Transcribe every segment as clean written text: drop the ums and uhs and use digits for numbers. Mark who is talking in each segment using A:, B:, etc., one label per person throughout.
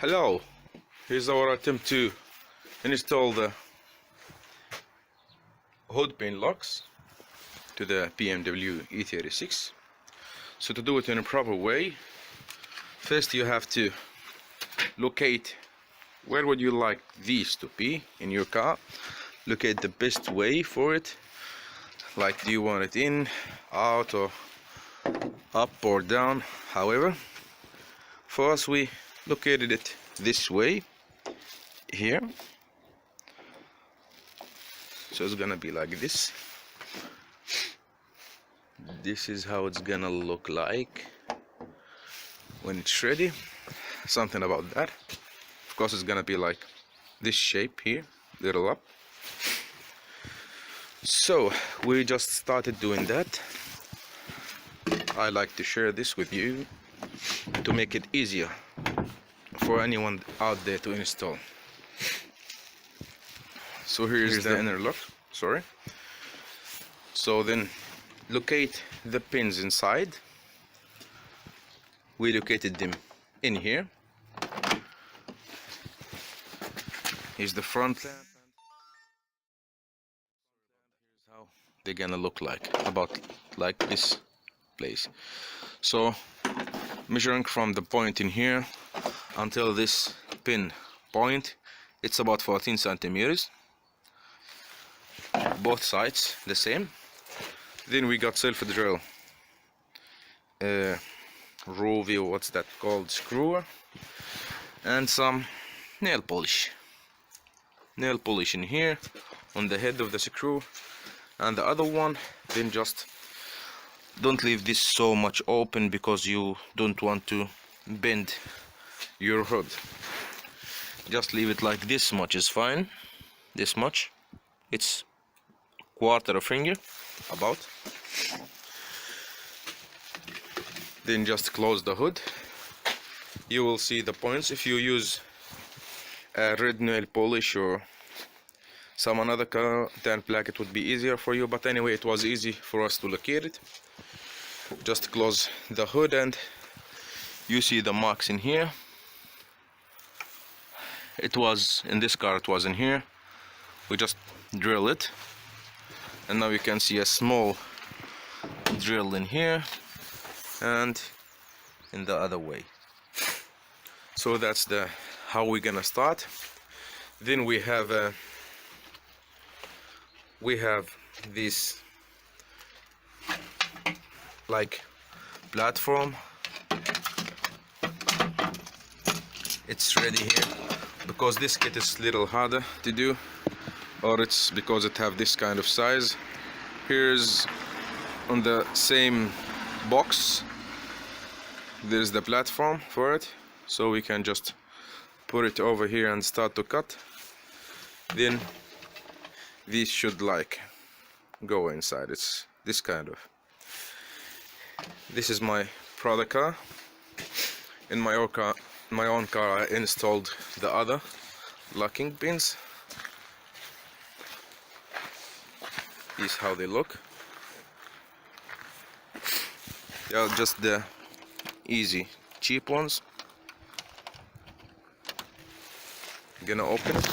A: Hello, here's our attempt to install the hood pin locks to the Bmw E36. So to do it in a proper way, first you have to locate where would you like these to be in your car. Locate the best way for it, like do you want it in, out, or up or down. However, for us we located it this way here, so it's gonna be like this. This is how it's gonna look like when it's ready. Something about that. Of course it's gonna be like this shape here, little up. So we just started doing that. I like to share this with you to make it easier for anyone out there to install. So here's the inner lock, sorry. So then locate the pins inside. We located them in here. Here's the front lamp. Here's how they're gonna look like, about like this place. So measuring from the point in here until this pin point, it's about 14 centimeters. Both sides the same. Then we got self-drill Rovio, what's that called, screwer, and some nail polish in here on the head of the screw, and the other one, then just don't leave this so much open because you don't want to bend your hood. Just leave it like this much is fine. This much, it's quarter of finger about. Then just close the hood. You will see the points. If you use a red nail polish or some another color than black, it would be easier for you, but anyway it was easy for us to locate it. Just close the hood and you see the marks in here. It was in this car, it was in here. We just drill it, and now you can see a small drill in here and in the other way. So that's the how we're gonna start. Then we have this like platform. It's ready here because this kit is a little harder to do, or it's because it have this kind of size. Here's on the same box, there's the platform for it, so we can just put it over here and start to cut. Then these should like go inside. It's this kind of. This is my product car. In my own car I installed the other locking pins. This is how they look. They are just the easy, cheap ones. I'm gonna open it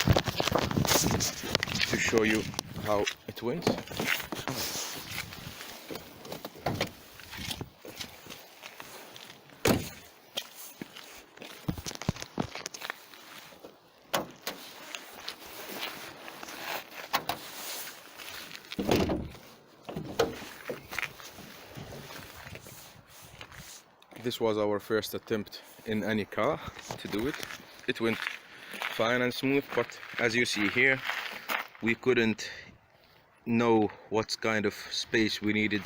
A: to show you how it went. This was our first attempt in any car to do it. It went fine and smooth, but as you see here, we couldn't know what kind of space we needed.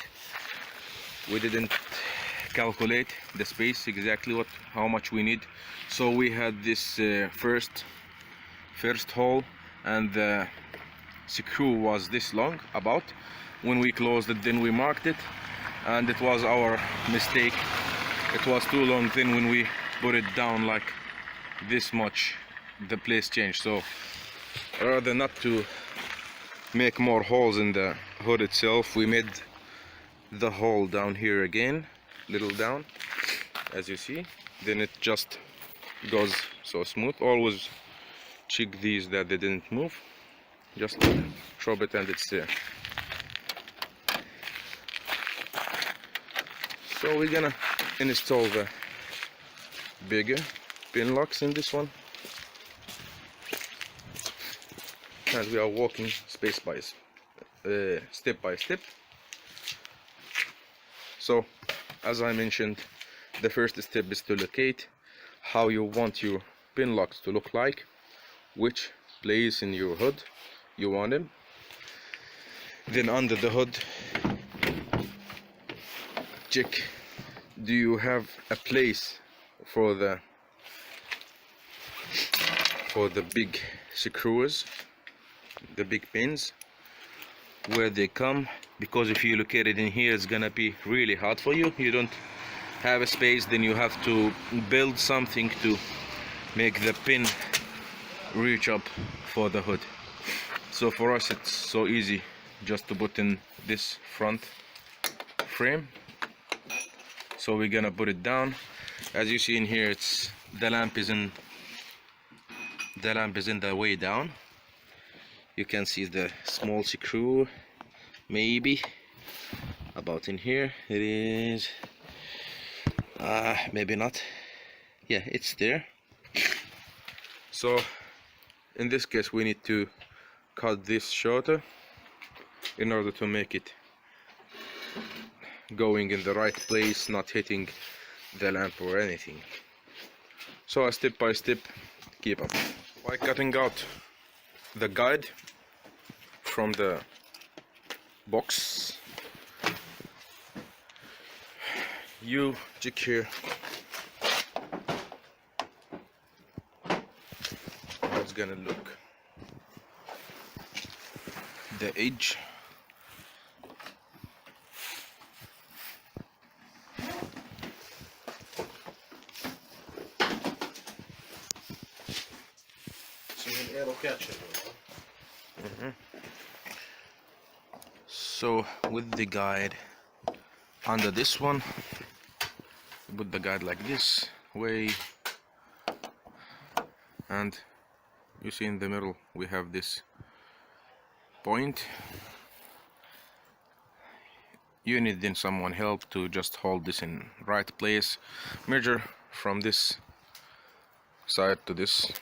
A: We didn't calculate the space exactly how much we need. So we had this first hole, and the screw was this long about. When we closed it, then we marked it, and it was our mistake. It was too long. Then when we put it down like this much, the place changed. So rather not to make more holes in the hood itself, we made the hole down here again, little down, as you see. Then it just goes so smooth. Always check these that they didn't move. Just drop it and it's there. So we're gonna install the bigger pin locks in this one, and we are walking step by step. So as I mentioned, the first step is to locate how you want your pin locks to look like, which place in your hood you want them. Then under the hood, check, do you have a place for the big screws, the big pins, where they come? Because if you locate it in here, it's gonna be really hard for you. You don't have a space, then you have to build something to make the pin reach up for the hood. So for us it's so easy just to put in this front frame. So we're gonna put it down. As you see in here, it's the lamp is in the way down. You can see the small screw, maybe about in here. It is maybe not. Yeah, it's there. So in this case we need to cut this shorter in order to make it going in the right place, not hitting the lamp or anything. So step by step, keep up. By cutting out the guide from the box, you check here how it's gonna look. The edge, so with the guide under this one, put the guide like this way, and you see in the middle we have this point. You need then someone help to just hold this in right place. Measure from this side to this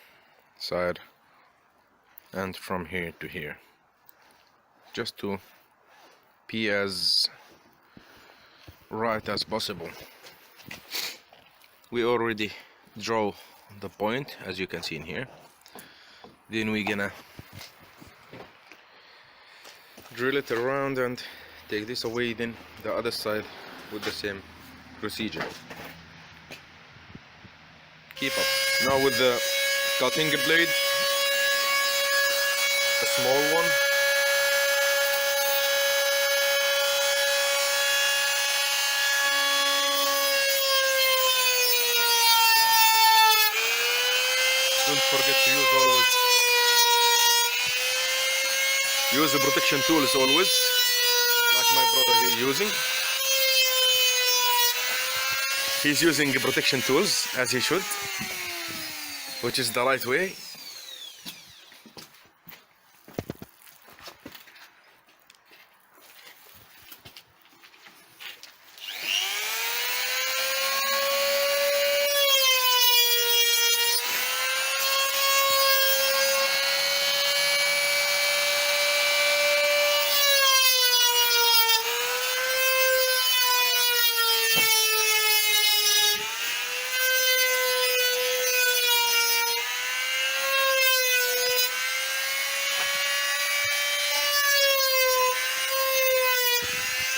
A: side and from here to here, just to be as right as possible. We already draw the point, as you can see in here. Then we're gonna drill it around and take this away, then the other side with the same procedure. Keep up. Now with the cutting blade, a small one, don't forget to use the protection tools always, like my brother he's using. He's using protection tools as he should, which is the right way.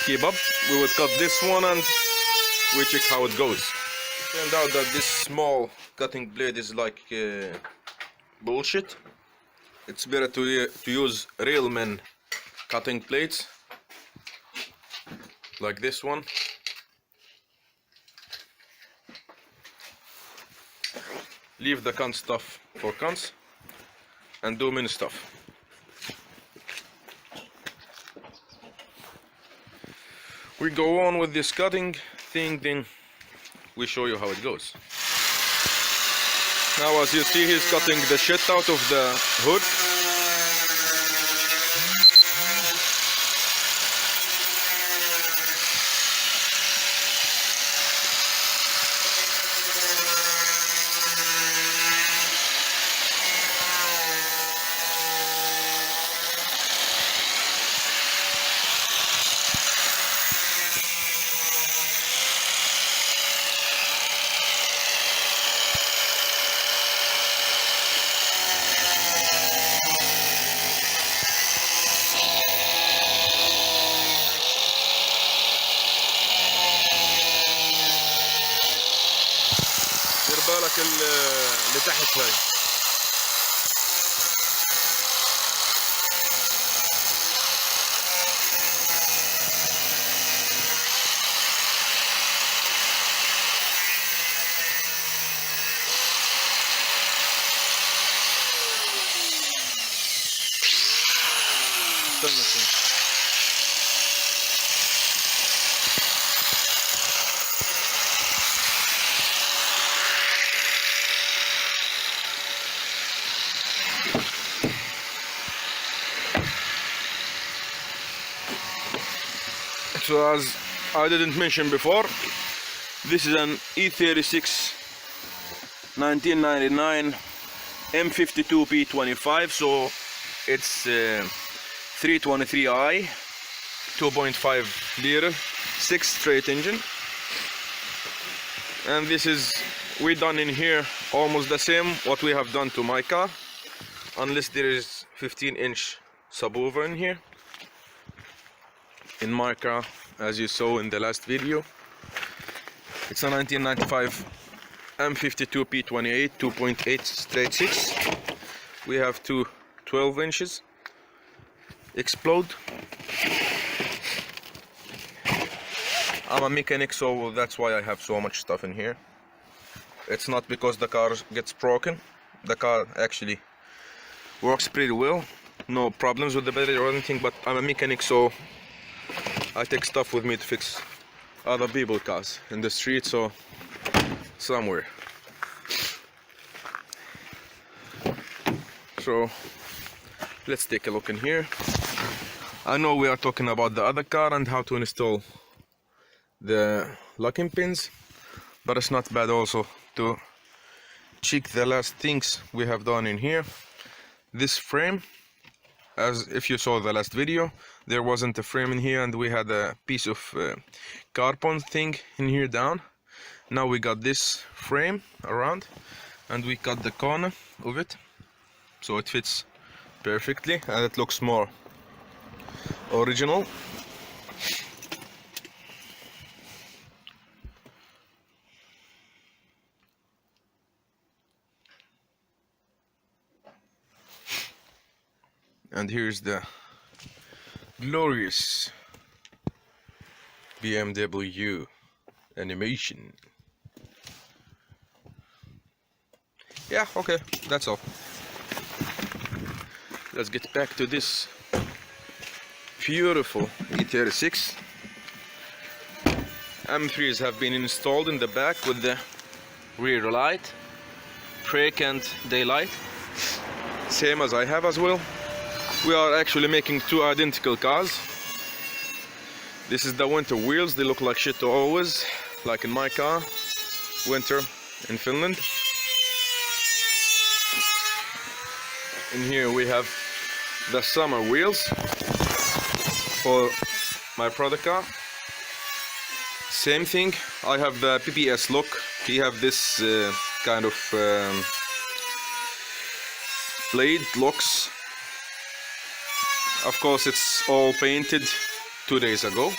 A: Keep up. We would cut this one and we check how it goes. Turned out that this small cutting blade is like bullshit. It's better to use real men cutting blades like this one. Leave the cunt stuff for cunts and do min stuff. We go on with this cutting thing, then we show you how it goes. Now as you see, he's cutting the shit out of the hood. دير بالك اللي تحت هاي. استنى شوي. So as I didn't mention before, this is an E36 1999 M52 P25, so it's 323i 2.5 liter 6 straight engine, and this is we done in here almost the same what we have done to my car, unless there is 15-inch subwoofer in here. In my car, as you saw in the last video, it's a 1995 M52 P28 2.8 straight 6. We have two 12 inches explode. I'm a mechanic, so that's why I have so much stuff in here. It's not because the car gets broken. The car actually works pretty well, no problems with the battery or anything, but I'm a mechanic, so I take stuff with me to fix other people's cars in the street or somewhere. So let's take a look in here. I know we are talking about the other car and how to install the locking pins, but it's not bad also to check the last things we have done in here. This frame, as if you saw the last video, there wasn't a frame in here and we had a piece of carbon thing in here down. Now we got this frame around and we cut the corner of it so it fits perfectly and it looks more original. And here's the glorious BMW animation. Yeah, okay, that's all. Let's get back to this beautiful E36. M3s have been installed in the back with the rear light, brake and daylight, same as I have as well. We are actually making two identical cars. This is the winter wheels. They look like shit always, like in my car, winter in Finland. In here we have the summer wheels for my product car. Same thing, I have the PPS look. We have this kind of blade locks. Of course, it's all painted 2 days ago,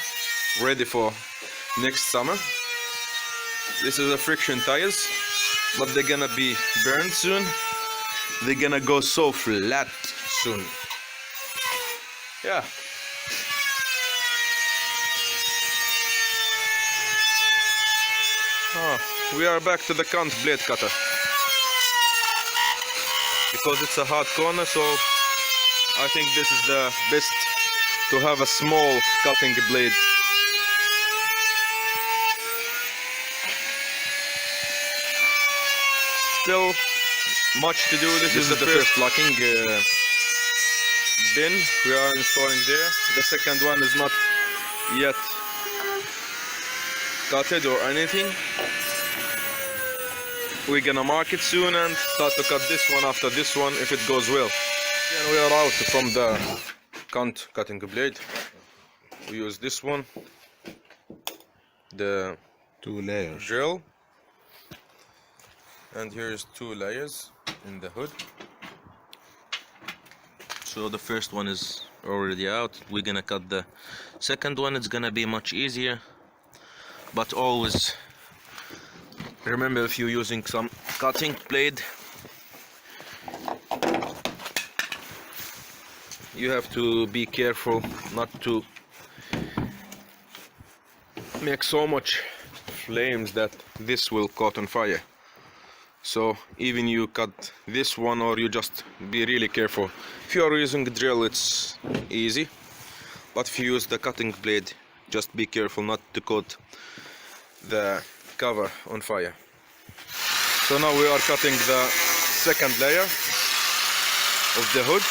A: ready for next summer. This is a friction tires, but they're gonna be burned soon. They're gonna go so flat soon. Yeah. We are back to the cunt blade cutter. Because it's a hard corner, so I think this is the best to have a small cutting blade. Still, much to do. This is the first locking bin we are installing there. The second one is not yet cutted or anything. We're gonna mark it soon and start to cut this one after this one if it goes well. Then we are out from the cutting blade. We use this one, the
B: 2 layers
A: drill, and here's 2 layers in the hood. So the first one is already out. We're gonna cut the second one. It's gonna be much easier, but always remember, if you're using some cutting blade, you have to be careful not to make so much flames that this will caught on fire. So even you cut this one, or you just be really careful. If you are using a drill, it's easy, but if you use the cutting blade, just be careful not to coat the cover on fire. So now we are cutting the second layer of the hood.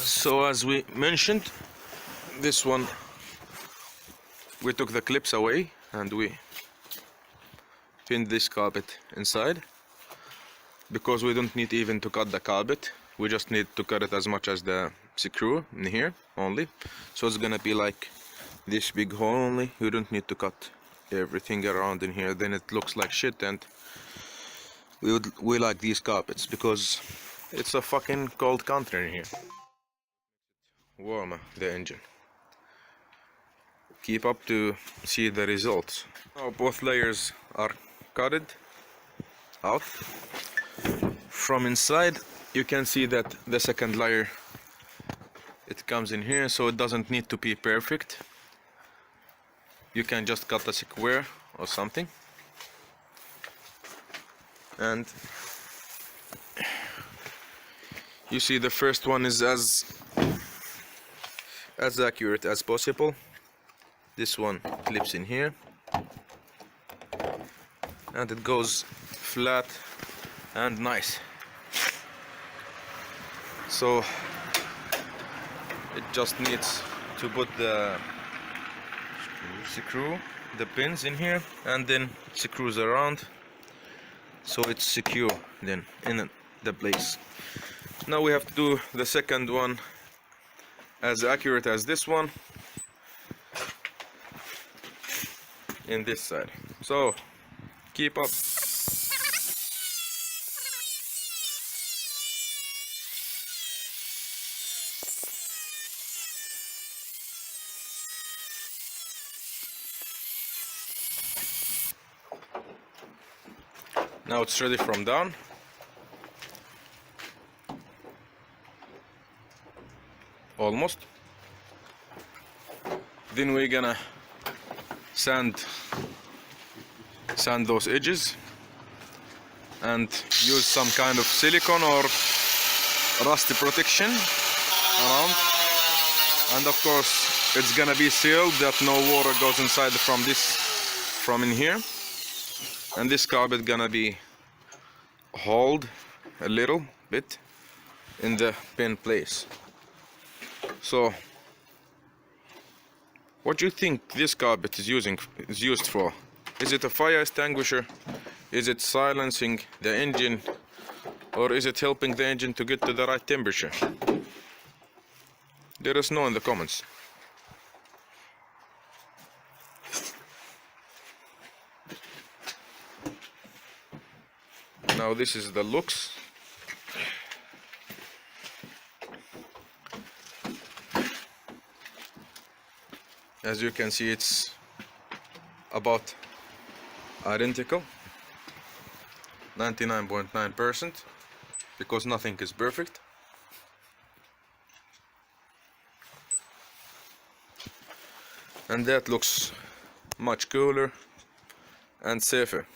A: So as we mentioned, this one we took the clips away and we pinned this carpet inside, because we don't need even to cut the carpet. We just need to cut it as much as the screw in here only. So it's gonna be like this big hole only. You don't need to cut everything around in here, then it looks like shit. And we like these carpets because it's a fucking cold country in here. Warmer the engine. Keep up to see the results. Now both layers are cutted out. From inside you can see that the second layer, it comes in here, so it doesn't need to be perfect. You can just cut a square or something, and you see the first one is as accurate as possible. This one clips in here and it goes flat and nice. So it just needs to put the screw, the pins in here, and then screws around so it's secure then in the place. Now we have to do the second one as accurate as this one in this side. So keep up. Now it's ready from down. Almost. Then we're gonna sand those edges and use some kind of silicone or rusty protection around, and of course it's gonna be sealed that no water goes inside from in here, and this carpet gonna be hold a little bit in the pin place. So what do you think this carpet is used for? Is it a fire extinguisher? Is it silencing the engine? Or is it helping the engine to get to the right temperature? Let us know in the comments. Now this is the looks. As you can see, it's about identical, 99.9%, because nothing is perfect. And that looks much cooler and safer.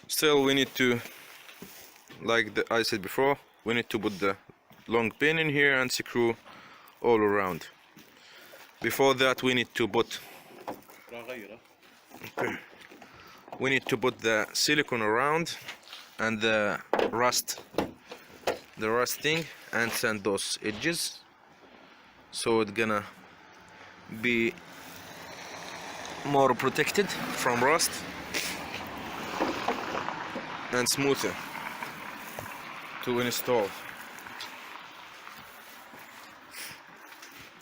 A: Still, we need to, like I said before, we need to put the long pin in here and screw all around, Before that we need to put the silicone around and the rusting, and sand those edges so it's gonna be more protected from rust and smoother to install.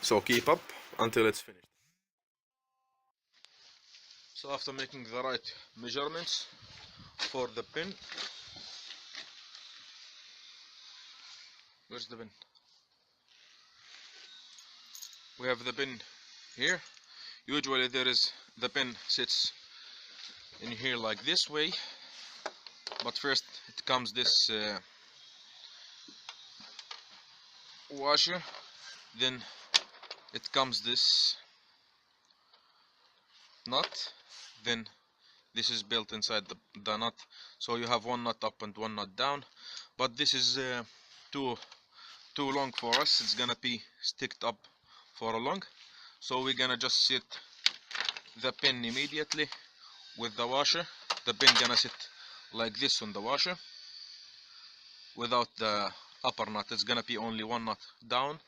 A: So keep up until it's finished. So after making the right measurements for the pin, where's the pin? We have the pin here. Usually the pin sits in here like this way, but first it comes this washer, then it comes this nut, then this is built inside the nut, so you have one nut up and one nut down, but this is too long for us. It's gonna be sticked up for a long, so we're gonna just sit the pin immediately with the washer. The pin gonna sit like this on the washer without the upper nut. It's gonna be only one nut down,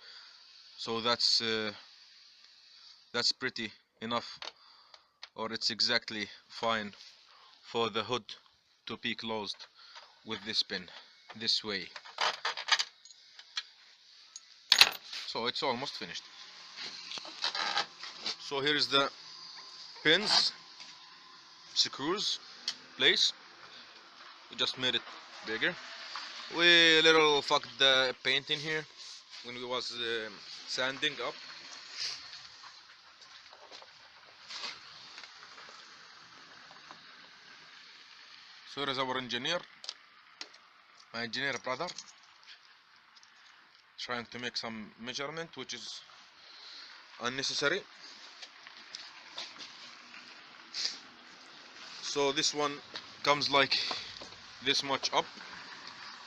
A: so that's pretty enough, or it's exactly fine for the hood to be closed with this pin this way. So it's almost finished. So here is the pins, screws, place. We just made it bigger. We little fucked the paint in here when we was sanding up. So here is our engineer, my engineer brother, trying to make some measurement which is unnecessary. So this one comes like this much up.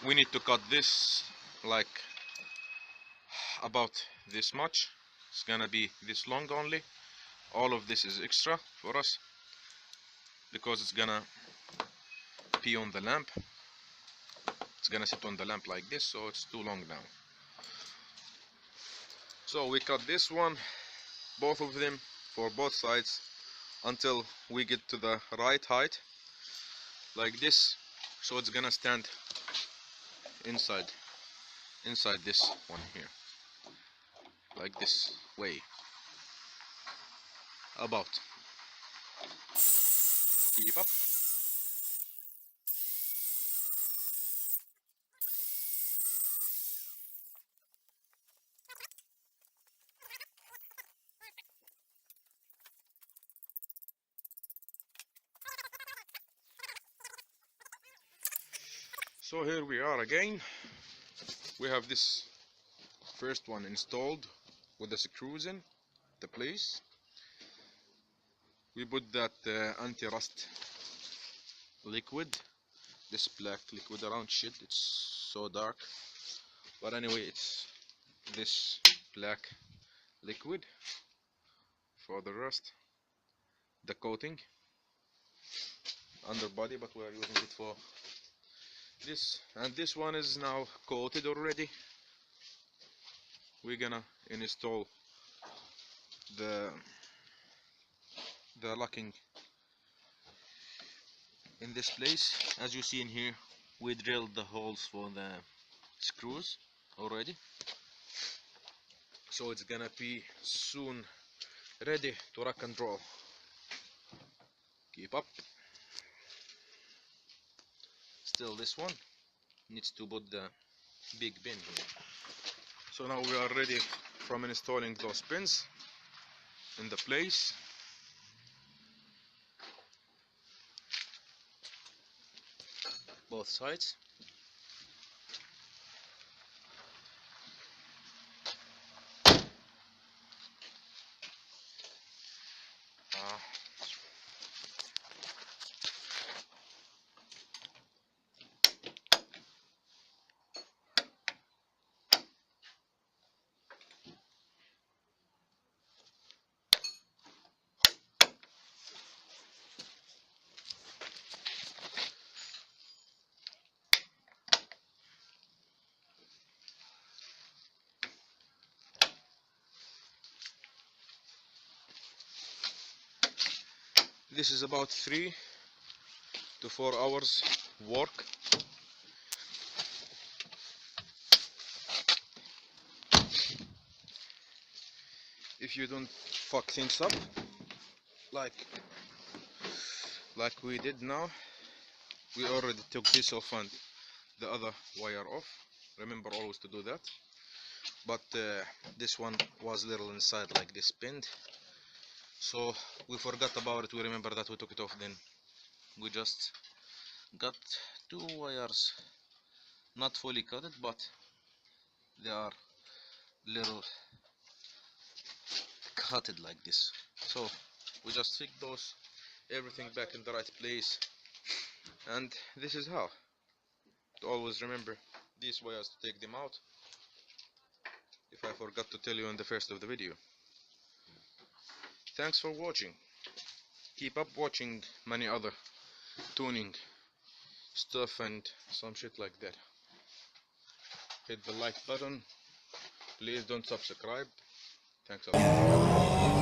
A: We need to cut this like about this much. It's gonna be this long only. All of this is extra for us because it's gonna be on the lamp. It's gonna sit on the lamp like this, so it's too long now. So we cut this one, both of them, for both sides until we get to the right height like this, so it's gonna stand inside this one here like this way, about. Keep up. So here we are again. We have this first one installed with the screws in the place. We put that anti-rust liquid, this black liquid around shit. It's so dark, but anyway, it's this black liquid for the rust, the coating underbody, but we are using it for this. And this one is now coated already. We're gonna install the locking in this place. As you see in here, we drilled the holes for the screws already, so it's gonna be soon ready to rock and roll. Keep up. Still, this one needs to put the big pin here. So now we are ready from installing those pins in the place. Both sides. This is about 3 to 4 hours work. If you don't fuck things up like we did now, we already took this off and the other wire off. Remember always to do that. But this one was little inside like this pinned, so we forgot about it. We remember that we took it off, then we just got 2 wires not fully cutted, but they are little cutted like this. So we just fix those, everything back in the right place, and this is how to always remember these wires, to take them out, if I forgot to tell you in the first of the video. Thanks for watching. Keep up watching many other tuning stuff and some shit like that. Hit the like button. Please don't subscribe. Thanks a lot.